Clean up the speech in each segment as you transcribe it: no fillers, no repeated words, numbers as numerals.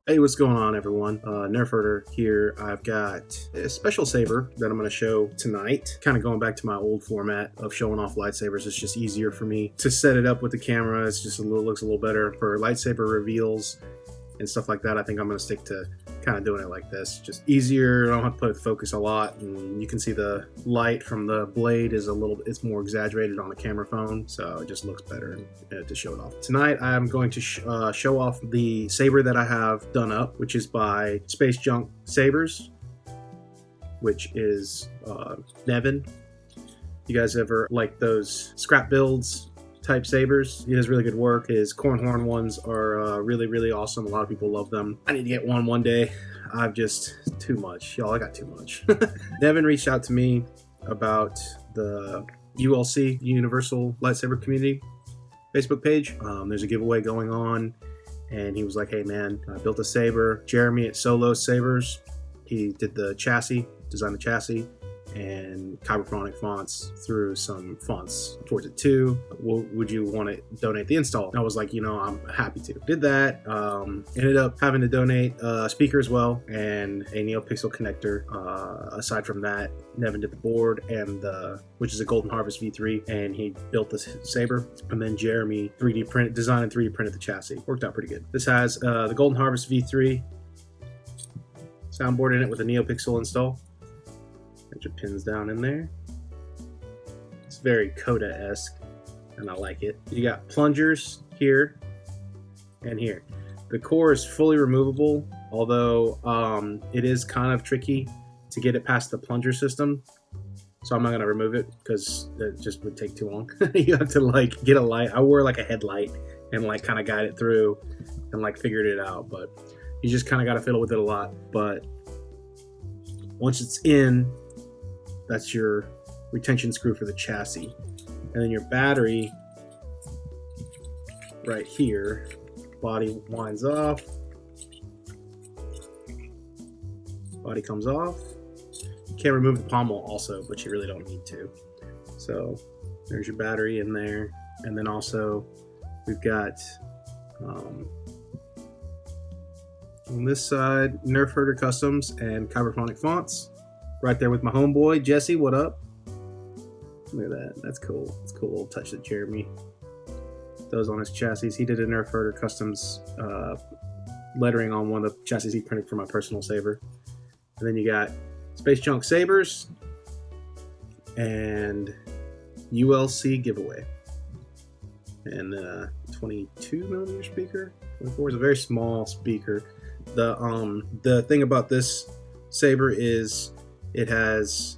Hey, what's going on, everyone? Nerf Herder here. I've got a special saber that I'm going to show tonight. Kind of going back to my old format of showing off lightsabers. It's just easier for me to set it up with the camera. It's just looks a little better for lightsaber reveals and stuff like that. I think I'm going to stick to kind of doing it like this. Just easier. I don't have to put focus a lot, and you can see the light from the blade is it's more exaggerated on the camera phone, so it just looks better to show it off. Tonight I'm going to show off the saber that I have done up, which is by Space Junk Sabers, which is Nevin. You guys ever like those scrap builds type sabers? He does really good work. His cornhorn ones are really awesome. A lot of people love them. I need to get one day. I've just too much, y'all. I got too much. Devin reached out to me about the ULC, Universal Lightsaber Community Facebook page. There's a giveaway going on, and he was like, hey man, I built a saber. Jeremy at Solo Sabers, he did the chassis, designed the chassis, and Kyberphonic fonts threw some fonts towards it too. Would you want to donate the install? And I was like, I'm happy to. Did that. Ended up having to donate a speaker as well and a NeoPixel connector. Aside from that, Nevin did the board and which is a Golden Harvest V3, and he built this saber. And then Jeremy designed and 3D printed the chassis. Worked out pretty good. This has the Golden Harvest V3 soundboard in it with a NeoPixel install. Get your pins down in there. It's very Coda-esque, and I like it. You got plungers here and here. The core is fully removable, although it is kind of tricky to get it past the plunger system. So I'm not going to remove it because it just would take too long. You have to get a light. I wore a headlight and kind of guide it through and figured it out. But you just kind of got to fiddle with it a lot. But once it's in, that's your retention screw for the chassis. And then your battery right here, body winds off, body comes off. You can remove the pommel also, but you really don't need to. So there's your battery in there. And then also we've got on this side, Nerf Herder Customs and Kyberphonic fonts. Right there with my homeboy, Jesse. What up? Look at that. That's cool. It's a cool little touch that Jeremy does on his chassis. He did a Nerf Herder Customs lettering on one of the chassis he printed for my personal saber. And then you got Space Junk Sabers and ULC giveaway. And 22mm speaker. 24 is a very small speaker. The thing about this saber is there's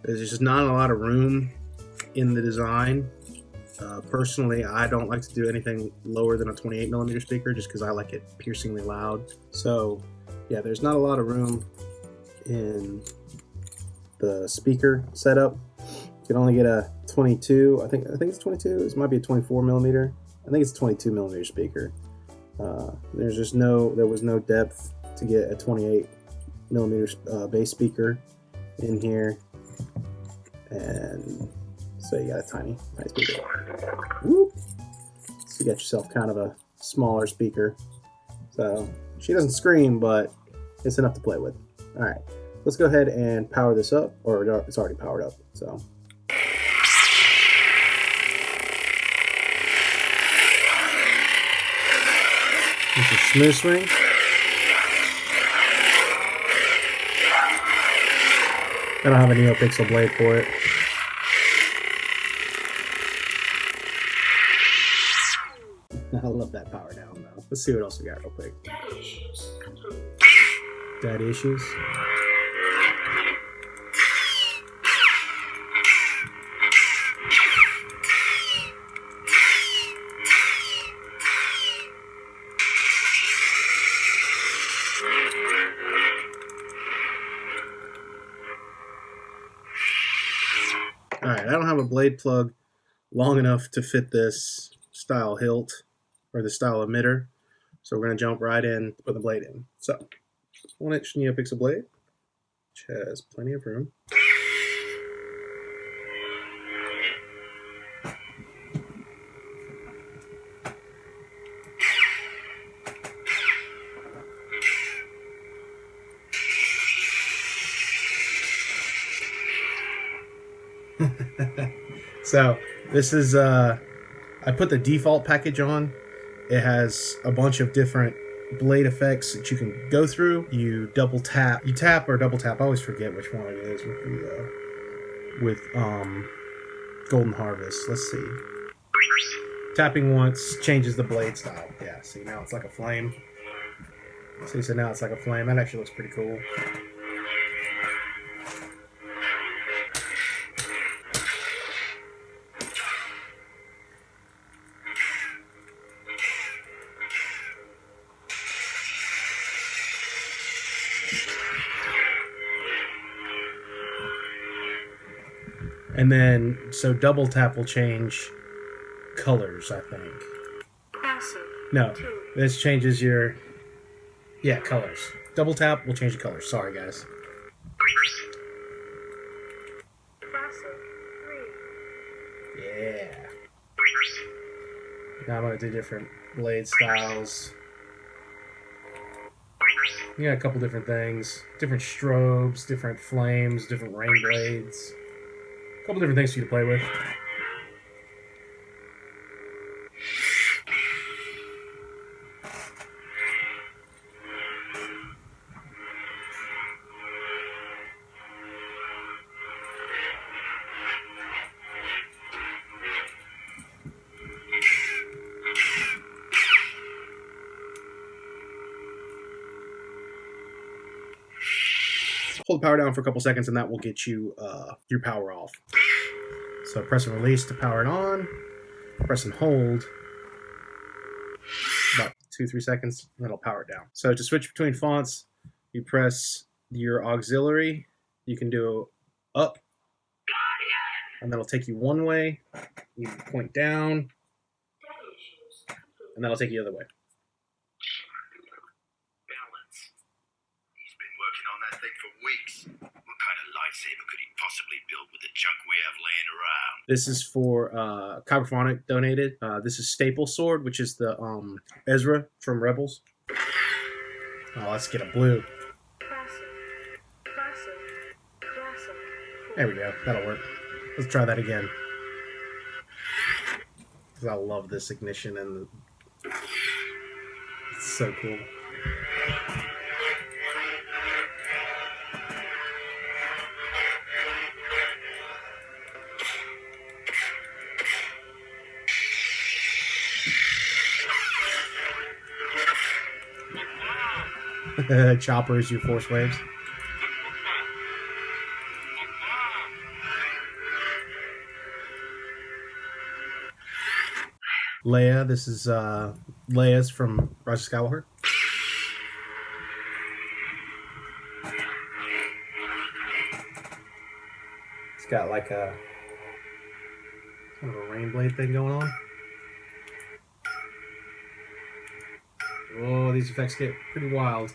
just not a lot of room in the design. Personally, I don't like to do anything lower than a 28mm speaker just because I like it piercingly loud. So yeah, there's not a lot of room in the speaker setup. You can only get a 22. I think it's 22. This might be a 24mm. I think it's a 22mm speaker. There was no depth to get a 28mm bass speaker in here, and so you got a tiny speaker. Whoop. So you got yourself kind of a smaller speaker. So she doesn't scream, but it's enough to play with. All right, let's go ahead and power this up, or it's already powered up. So. It's a smooth swing. I don't have a NeoPixel blade for it. I love that power down though. Let's see what else we got real quick. Daddy issues. Alright, I don't have a blade plug long enough to fit this style hilt or the style emitter, so we're going to jump right in, put the blade in. So, 1-inch NeoPixel blade, which has plenty of room. So this is I put the default package on. It has a bunch of different blade effects that you can go through. You double tap, you tap or double tap. I always forget which one it is with Golden Harvest. Let's see. Tapping once changes the blade style. Yeah, see, now it's like a flame. See, so now it's like a flame. That actually looks pretty cool. And then, so double tap will change colors, I think. Passive. No, this changes your, yeah, colors. Double tap will change the colors. Sorry, guys. Passive. 3. Yeah. Now I'm going to do different blade styles. You got a couple different things. Different strobes, different flames, different rain blades. A couple different things for you to play with. Hold the power down for a couple seconds and that will get you your power off. So press and release to power it on. Press and hold about 2-3 seconds and that'll power it down. So to switch between fonts, you press your auxiliary. You can do up and that'll take you one way. You point down and that'll take you the other way. Possibly build with the junk we have laying around. This is for Kyberphonic donated. This is Staple Sword, which is the Ezra from Rebels. Oh, let's get a blue. There we go. That'll work. Let's try that again. Because I love this ignition and it's so cool. Choppers, your force waves. Leia, this is Leia's from Rise of Skywalker. It's got like a kind of a rain blade thing going on. Oh, these effects get pretty wild.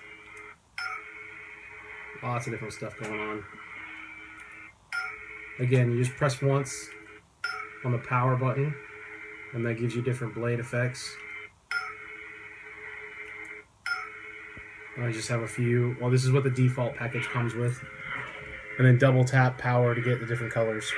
Lots of different stuff going on. Again, you just press once on the power button, and that gives you different blade effects. I just have a few. Well, this is what the default package comes with. And then double tap power to get the different colors.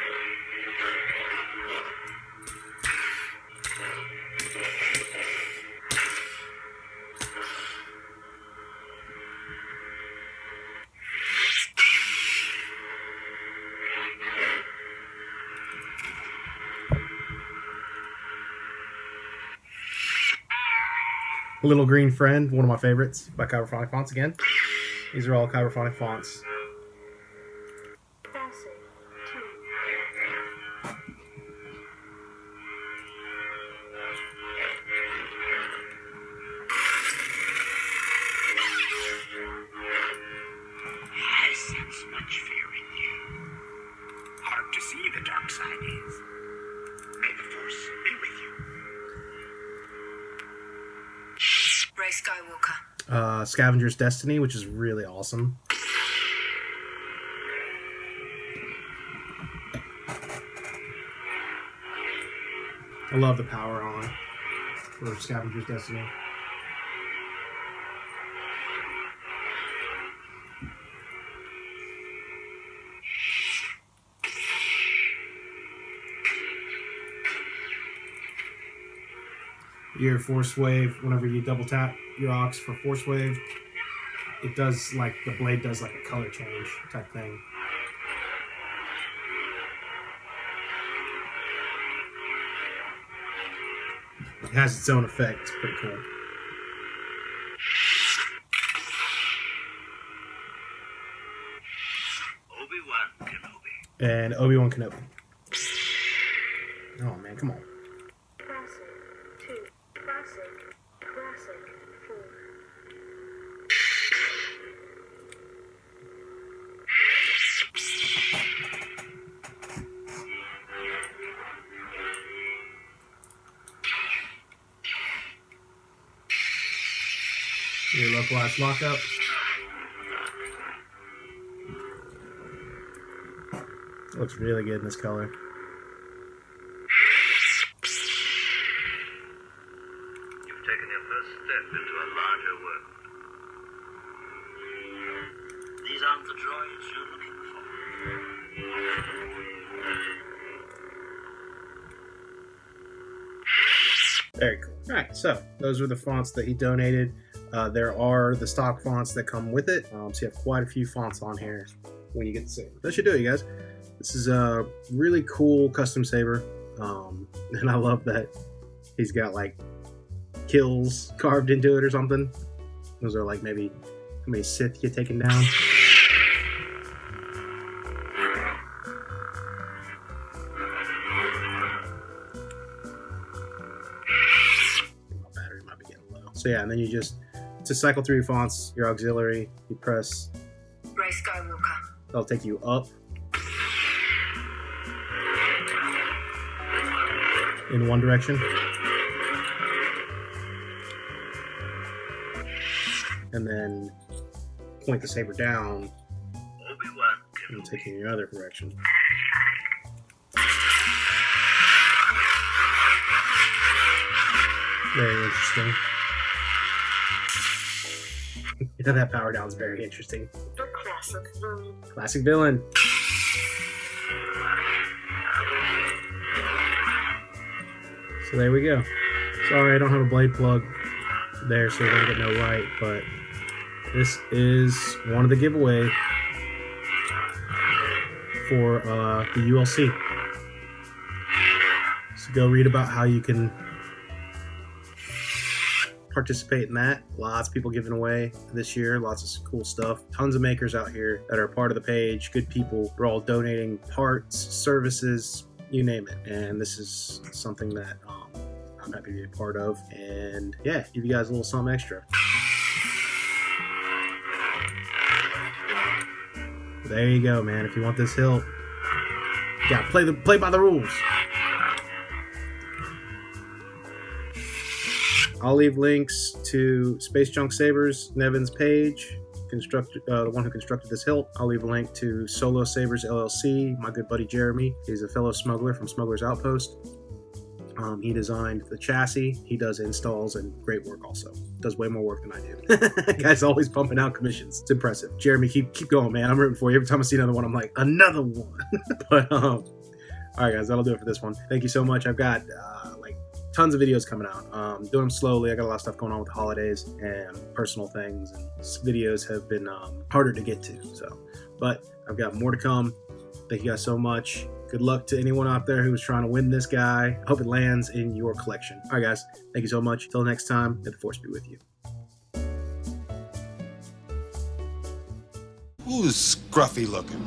Little Green Friend, one of my favorites by Kyberphonic Fonts again. These are all Kyberphonic fonts. I sense much fear in you. Hard to see the dark side is. May the Force be with you. Rey Skywalker. Scavenger's Destiny, which is really awesome. I love the power on for Scavenger's Destiny. your force wave, whenever you double tap your aux for force wave, it does like, the blade does like a color change type thing. It has its own effect. It's pretty cool. Obi-Wan Kenobi. And Obi-Wan Kenobi. Oh man, come on. Classic 2. Classic. Classic 4. Your localized lockup. Looks really good in this color. You've taken your first step into a larger world. These aren't the droids you're looking for. Very cool. All right, so those are the fonts that he donated. There are the stock fonts that come with it. So you have quite a few fonts on here when you get the saber. That should do it, you guys. This is a really cool custom saber. And I love that he's got like kills carved into it or something. Those are like maybe how many Sith you taken down. My battery might be getting low. So yeah, and then you just, to cycle through your fonts, your auxiliary, you press, Ray Skywalker. that'll take you up in one direction. And then point the saber down Obi-Wan and Kenobi. take you in the other direction. Very interesting. Yeah, that power down is very interesting. The classic villain. Classic villain. So there we go. Sorry, I don't have a blade plug there, so we're gonna get no light, but this is one of the giveaway for the ULC. So go read about how you can participate in that. Lots of people giving away this year, lots of cool stuff. Tons of makers out here that are part of the page, good people. They're all donating parts, services, you name it. And this is something that I'm happy to be a part of. And yeah, give you guys a little something extra. There you go, man. If you want this hilt, you gotta play by the rules. I'll leave links to Space Junk Sabers, Nevin's page, the one who constructed this hilt. I'll leave a link to Solo Sabers LLC, my good buddy Jeremy. He's a fellow smuggler from Smuggler's Outpost. He designed the chassis. He does installs and great work also. Does way more work than I do. Guy's always pumping out commissions. It's impressive. Jeremy, keep going, man. I'm rooting for you. Every time I see another one, I'm like, another one. But all right, guys, that'll do it for this one. Thank you so much. I've got tons of videos coming out. Doing them slowly. I got a lot of stuff going on with the holidays and personal things, and videos have been harder to get to. So, but I've got more to come. Thank you guys so much. Good luck to anyone out there who's trying to win this guy. I hope it lands in your collection. All right, guys. Thank you so much. Till next time, may the force be with you. Who's scruffy looking?